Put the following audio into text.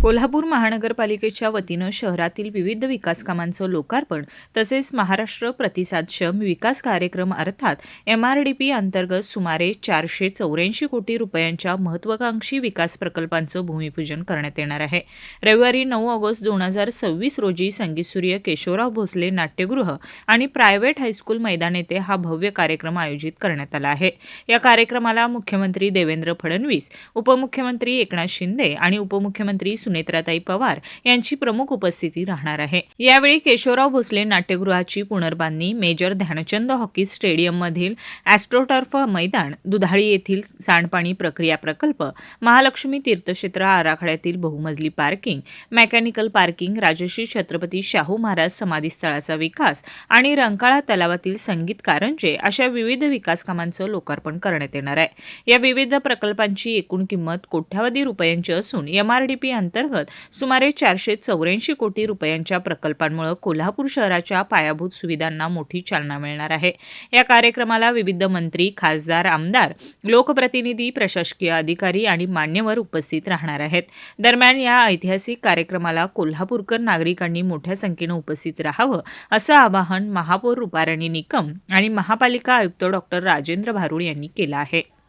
कोल्हापूर महानगरपालिकेच्या वतीनं शहरातील विविध विकास कामांचं लोकार्पण तसेच महाराष्ट्र प्रतिसादक्षम विकास कार्यक्रम अर्थात MRDP अंतर्गत सुमारे 484 कोटी रुपयांच्या महत्त्वाकांक्षी विकास प्रकल्पांचं भूमिपूजन करण्यात येणार आहे। रविवारी 9 ऑगस्ट 2026 रोजी संगीतसूर्य केशवराव भोसले नाट्यगृह आणि प्रायव्हेट हायस्कूल मैदान येथे हा भव्य कार्यक्रम आयोजित करण्यात आला आहे। या कार्यक्रमाला मुख्यमंत्री देवेंद्र फडणवीस, उपमुख्यमंत्री एकनाथ शिंदे आणि उपमुख्यमंत्री सुनेत्राताई पवार यांची प्रमुख उपस्थिती राहणार आहे। यावेळी केशवराव भोसले नाट्यगृहाची पुनर्बांधणी, मेजर ध्यानचंद हॉकी स्टेडियम मधील ॲस्ट्रोटर्फ मैदान, दुधाळी येथील सांडपाणी प्रक्रिया प्रकल्प, महालक्ष्मी तीर्थक्षेत्र आराखड्यातील बहुमजली parking, mechanical parking, Rajarshi Chhatrapati Shahu Maharaj समाधीस्थळाचा विकास आणि रंकाळा तलावातील संगीत कारंजे अशा विविध विकास कामांचं लोकार्पण करण्यात येणार आहे। या विविध प्रकल्पांची एकूण किंमत कोट्यावधी रुपयांची असून MRDP अंतर्गत सुमारे 484 कोटी रुपयांच्या प्रकल्पांमुळे कोल्हापूर शहराच्या पायाभूत सुविधांना मोठी चालना मिळणार आहे। या कार्यक्रमाला विविध मंत्री, खासदार, आमदार, लोकप्रतिनिधी, प्रशासकीय अधिकारी आणि मान्यवर उपस्थित राहणार आहेत। दरम्यान या ऐतिहासिक कार्यक्रमाला कोल्हापूरकर नागरिकांनी मोठ्या संख्येने उपस्थित राहावं असं आवाहन महापौर रुपाराणी निकम आणि महापालिका आयुक्त डॉ. राजेंद्र भारुड यांनी केलं आहे।